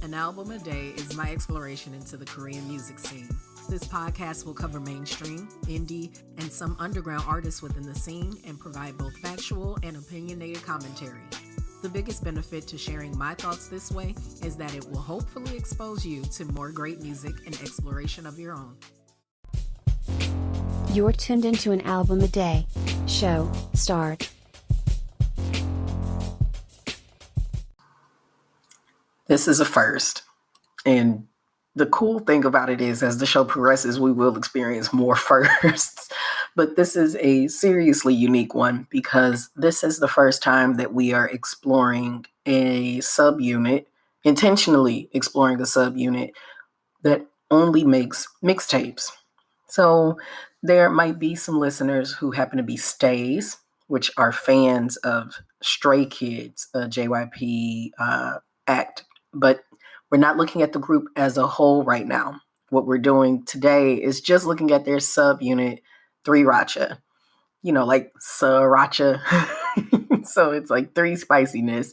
An album a day is my exploration into the Korean music scene. This podcast will cover mainstream, indie, and some underground artists within the scene and provide both factual and opinionated commentary. The biggest benefit to sharing my thoughts this way is that it will hopefully expose you to more great music and exploration of your own. You're tuned into an album a day. Show, start. This is a first. And the cool thing about it is, as the show progresses, we will experience more firsts. But this is a seriously unique one because this is the first time that we are exploring a subunit, intentionally exploring a subunit that only makes mixtapes. So there might be some listeners who happen to be stays, which are fans of Stray Kids, a JYP act. But we're not looking at the group as a whole right now. What we're doing today is just looking at their subunit, 3RACHA. You know, like 3RACHA. So it's like three spiciness.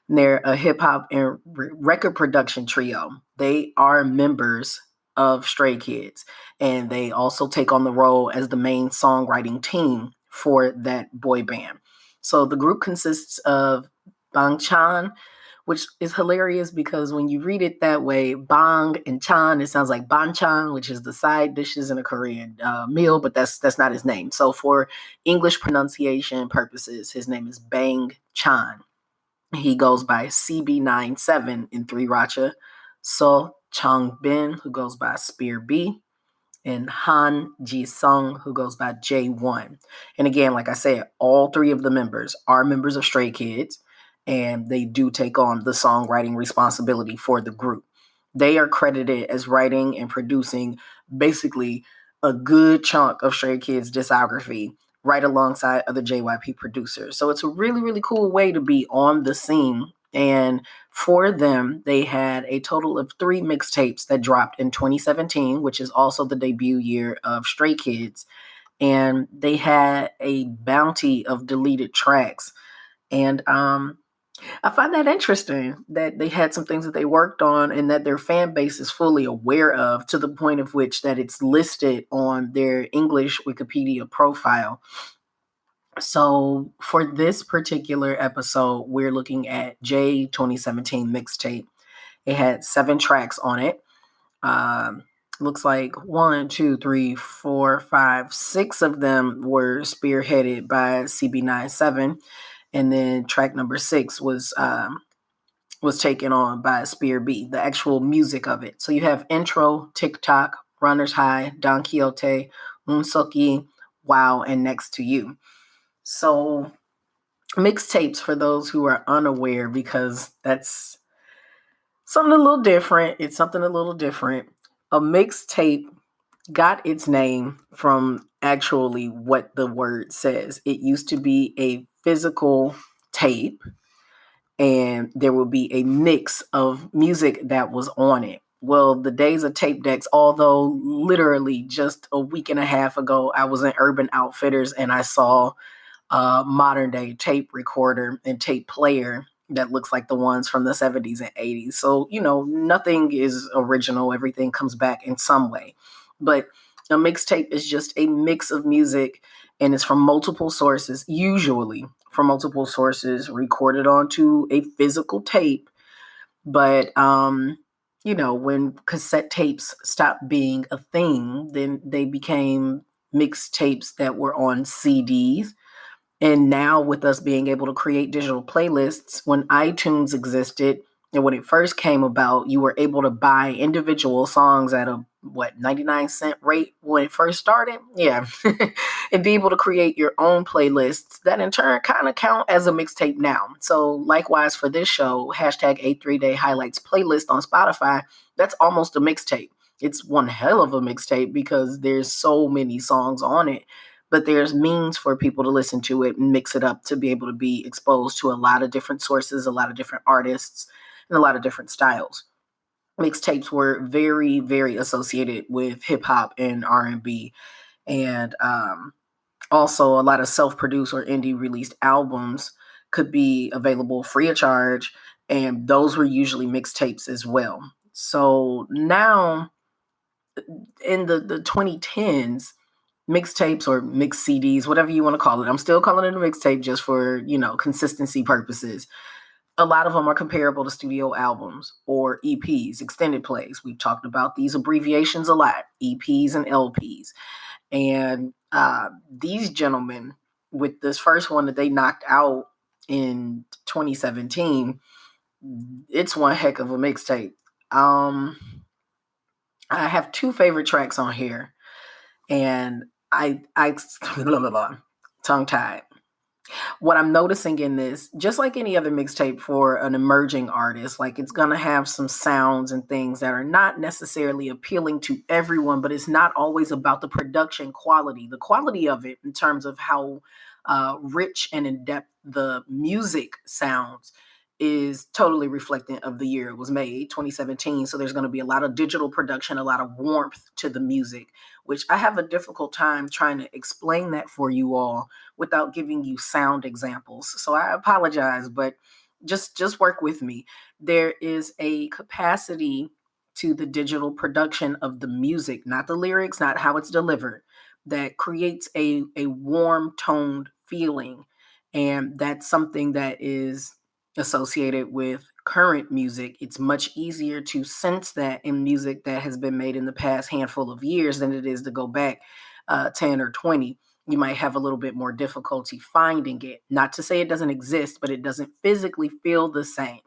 And they're a hip hop and record production trio. They are members of Stray Kids, and they also take on the role as the main songwriting team for that boy band. So the group consists of Bang Chan, which is hilarious because when you read it that way, bang and chan, it sounds like banchan, which is the side dishes in a Korean meal, but that's not his name. So for English pronunciation purposes, his name is Bang Chan. He goes by CB97 in 3RACHA. Seo Chang-bin, who goes by SPEARB, and Han Ji-sung, who goes by J.ONE. And again, like I said, all three of the members are members of Stray Kids, and they do take on the songwriting responsibility for the group. They are credited as writing and producing basically a good chunk of Stray Kids' discography right alongside other JYP producers. So it's a really, really cool way to be on the scene. And for them, they had a total of 3 mixtapes that dropped in 2017, which is also the debut year of Stray Kids. And they had a bounty of deleted tracks. And I find that interesting that they had some things that they worked on and that their fan base is fully aware of, to the point of which that it's listed on their English Wikipedia profile. So for this particular episode, we're looking at J 2017 mixtape. It had 7 tracks on it. Looks like 1, 2, 3, 4, 5, 6 of them were spearheaded by CB97. And then track number 6 was taken on by SPEARB, the actual music of it. So you have intro, TikTok, Runner's High, Don Quixote, Unsoki, Wow, and Next to You. So mixtapes, for those who are unaware, because that's something a little different. It's something a little different. A mixtape got its name from actually what the word says. It used to be a physical tape, and there would be a mix of music that was on it. Well, the days of tape decks, although literally just a week and a half ago, I was in Urban Outfitters and I saw a modern day tape recorder and tape player that looks like the ones from the 70s and 80s. So, you know, nothing is original. Everything comes back in some way. But a mixtape is just a mix of music, and it's from multiple sources, usually from multiple sources, recorded onto a physical tape. But, you know, when cassette tapes stopped being a thing, then they became mixtapes that were on CDs. And now with us being able to create digital playlists, when iTunes existed and when it first came about, you were able to buy individual songs at a 99-cent rate when it first started. Yeah. And be able to create your own playlists that in turn kind of count as a mixtape now. So likewise for this show, hashtag A3Day Highlights playlist on Spotify, that's almost a mixtape. It's one hell of a mixtape because there's so many songs on it. But there's means for people to listen to it and mix it up to be able to be exposed to a lot of different sources, a lot of different artists, and a lot of different styles. Mixtapes were very, very associated with hip hop and R&B, and also a lot of self-produced or indie released albums could be available free of charge And those were usually mixtapes as well. So now in the 2010s, mixtapes or mixed CDs, whatever you want to call it, I'm still calling it a mixtape just for, consistency purposes. A lot of them are comparable to studio albums or EPs, extended plays. We've talked about these abbreviations a lot, EPs and LPs. And these gentlemen, with this first one that they knocked out in 2017, it's one heck of a mixtape. I have two favorite tracks on here, and I tongue tied. What I'm noticing in this, just like any other mixtape for an emerging artist, like it's gonna have some sounds and things that are not necessarily appealing to everyone, but it's not always about the production quality. The quality of it, in terms of how rich and in depth the music sounds, is totally reflectant of the year it was made, 2017. So there's going to be a lot of digital production, a lot of warmth to the music, which I have a difficult time trying to explain that for you all without giving you sound examples. So I apologize, but just work with me. There is a capacity to the digital production of the music, not the lyrics, not how it's delivered, that creates a warm toned feeling. And that's something that is associated with current music. It's much easier to sense that in music that has been made in the past handful of years than it is to go back 10 or 20. You might have a little bit more difficulty finding it. Not to say it doesn't exist, but it doesn't physically feel the same.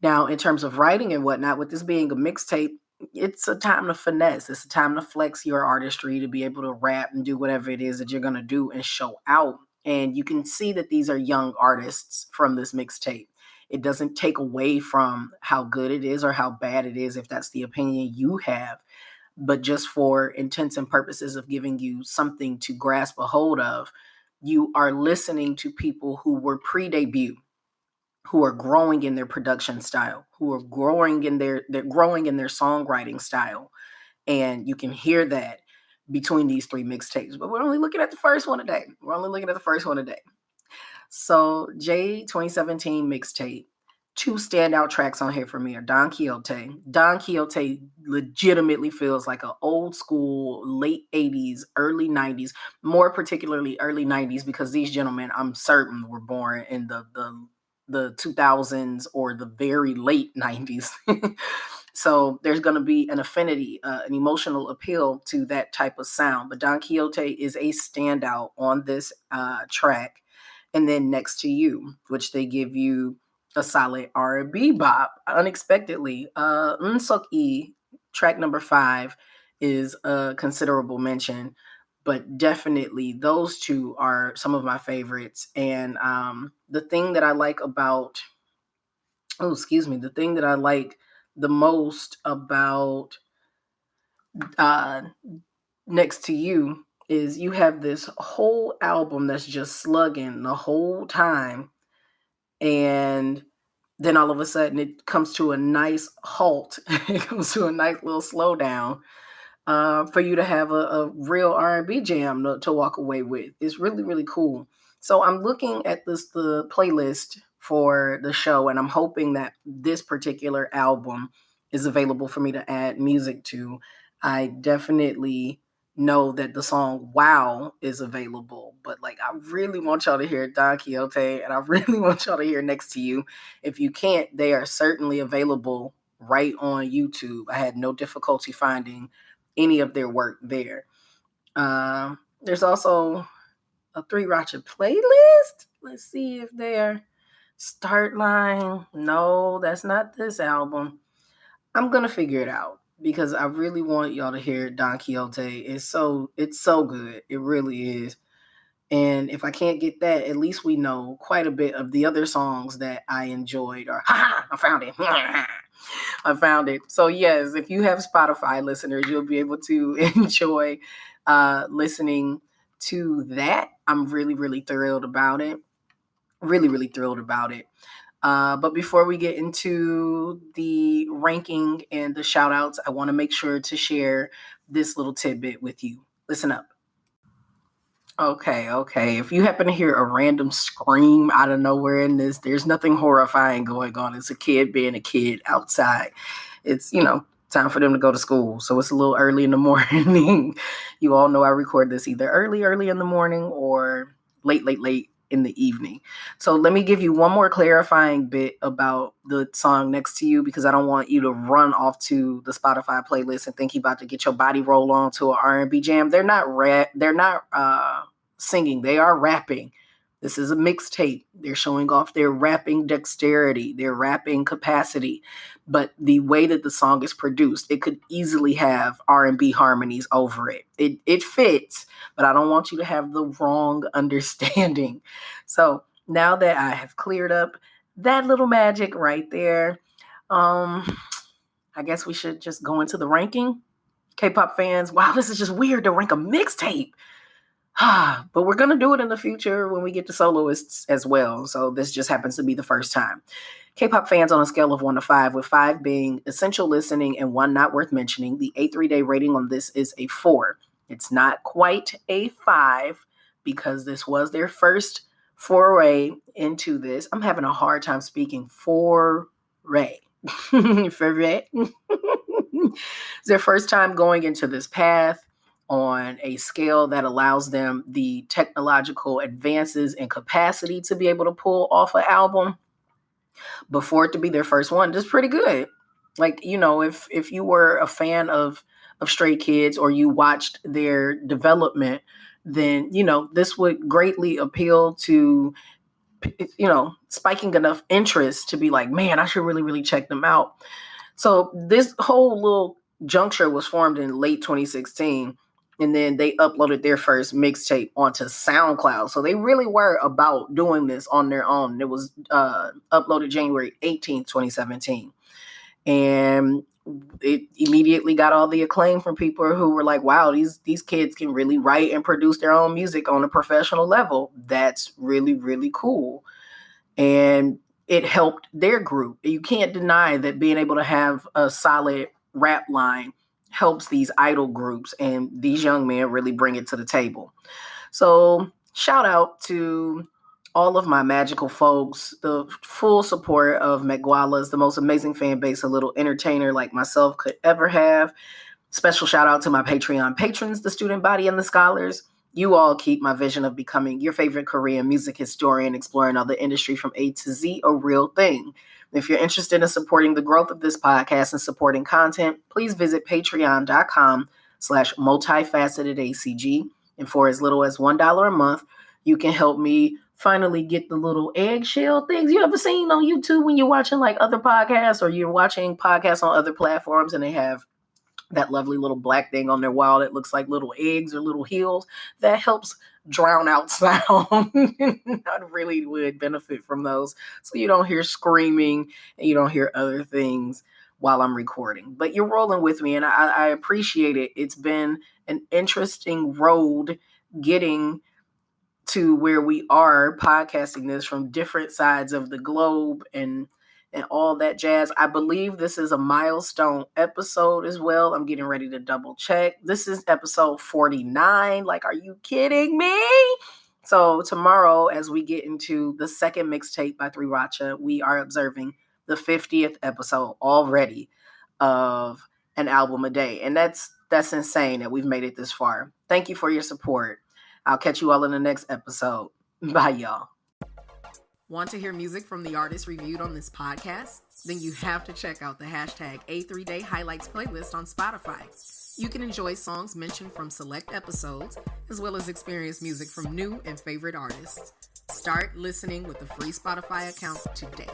Now, in terms of writing and whatnot, with this being a mixtape, it's a time to finesse. It's a time to flex your artistry, to be able to rap and do whatever it is that you're going to do and show out. And you can see that these are young artists from this mixtape. It doesn't take away from how good it is or how bad it is, if that's the opinion you have, but just for intents and purposes of giving you something to grasp a hold of, you are listening to people who were pre-debut, who are growing in their production style, who are growing in they're growing in their songwriting style. And you can hear that between these three mixtapes. But we're only looking at the first one today. So J 2017 mixtape. Two standout tracks on here for me are Don Quixote. Don Quixote legitimately feels like an old school, late 80s, early 90s, more particularly early 90s, because these gentlemen, I'm certain, were born in the 2000s or the very late 90s. So there's going to be an affinity, an emotional appeal to that type of sound. But Don Quixote is a standout on this track. And then Next to You, which they give you a solid R&B bop unexpectedly. Unsuk E, track number 5, is a considerable mention, but definitely those two are some of my favorites. And the thing that I like the most about uh, Next to You is you have this whole album that's just slugging the whole time, and then all of a sudden it comes to a nice halt. It comes to a nice little slowdown for you to have a real R&B jam to walk away with. It's really, really cool. So I'm looking at the playlist for the show, and I'm hoping that this particular album is available for me to add music to. I definitely know that the song Wow is available, but like I really want y'all to hear Don Quixote, and I really want y'all to hear Next to You. If you can't, they are certainly available right on YouTube. I had no difficulty finding any of their work there. There's also a 3RACHA playlist. Let's see if they're Start Line. No, that's not this album. I'm gonna figure it out because I really want y'all to hear Don Quixote. It's so good. It really is. And if I can't get that, at least we know quite a bit of the other songs that I enjoyed. Or I found it. I found it. So yes, if you have Spotify listeners, you'll be able to enjoy listening to that. I'm really, really thrilled about it. Really, really thrilled about it. But before we get into the ranking and the shout outs, I want to make sure to share this little tidbit with you. Listen up. Okay. If you happen to hear a random scream out of nowhere in this, there's nothing horrifying going on. It's a kid being a kid outside. It's, time for them to go to school. So it's a little early in the morning. You all know I record this either early in the morning or late in the evening. So let me give you one more clarifying bit about the song Next to You, because I don't want you to run off to the Spotify playlist and think you're about to get your body roll on to an R&B jam. They're not singing. They are rapping. This is a mixtape. They're showing off their rapping dexterity, their rapping capacity. But the way that the song is produced, it could easily have R&B harmonies over it. It fits, but I don't want you to have the wrong understanding. So now that I have cleared up that little magic right there, I guess we should just go into the ranking. K-pop fans, wow, this is just weird to rank a mixtape. But we're going to do it in the future when we get to soloists as well. So this just happens to be the first time. K-pop fans on a scale of 1 to 5, with 5 being essential listening and 1 not worth mentioning. The A3-day rating on this is a 4. It's not quite a 5 because this was their first foray into this. I'm having a hard time speaking. Foray. Foray. It's their first time going into this path on a scale that allows them the technological advances and capacity to be able to pull off an album. But for it to be their first one, just pretty good. Like, if you were a fan of Stray Kids or you watched their development, then, this would greatly appeal to, spiking enough interest to be like, man, I should really, really check them out. So this whole little juncture was formed in late 2016. And then they uploaded their first mixtape onto SoundCloud. So they really were about doing this on their own. It was uploaded January 18th, 2017. And it immediately got all the acclaim from people who were like, wow, these kids can really write and produce their own music on a professional level. That's really, really cool. And it helped their group. You can't deny that being able to have a solid rap line helps these idol groups, and these young men really bring it to the table. So shout out to all of my magical folks, the full support of Megwala's, the most amazing fan base a little entertainer like myself could ever have. Special shout out to my Patreon patrons, the student body and the scholars. You all keep my vision of becoming your favorite Korean music historian, exploring all the industry from A to Z a real thing. If you're interested in supporting the growth of this podcast and supporting content, please visit patreon.com/multifacetedACG. And for as little as $1 a month, you can help me finally get the little eggshell things you ever seen on YouTube when you're watching like other podcasts or you're watching podcasts on other platforms and they have that lovely little black thing on their wall that looks like little eggs or little heels. That helps drown out sound. I really would benefit from those. So you don't hear screaming and you don't hear other things while I'm recording. But you're rolling with me and I appreciate it. It's been an interesting road getting to where we are podcasting this from different sides of the globe and all that jazz. I believe this is a milestone episode as well. I'm getting ready to double check. This is episode 49. Like, are you kidding me? So tomorrow, as we get into the second mixtape by 3RACHA, we are observing the 50th episode already of an album a day. And that's insane that we've made it this far. Thank you for your support. I'll catch you all in the next episode. Bye, y'all. Want to hear music from the artists reviewed on this podcast? Then you have to check out the hashtag A3Day Highlights playlist on Spotify. You can enjoy songs mentioned from select episodes, as well as experience music from new and favorite artists. Start listening with a free Spotify account today.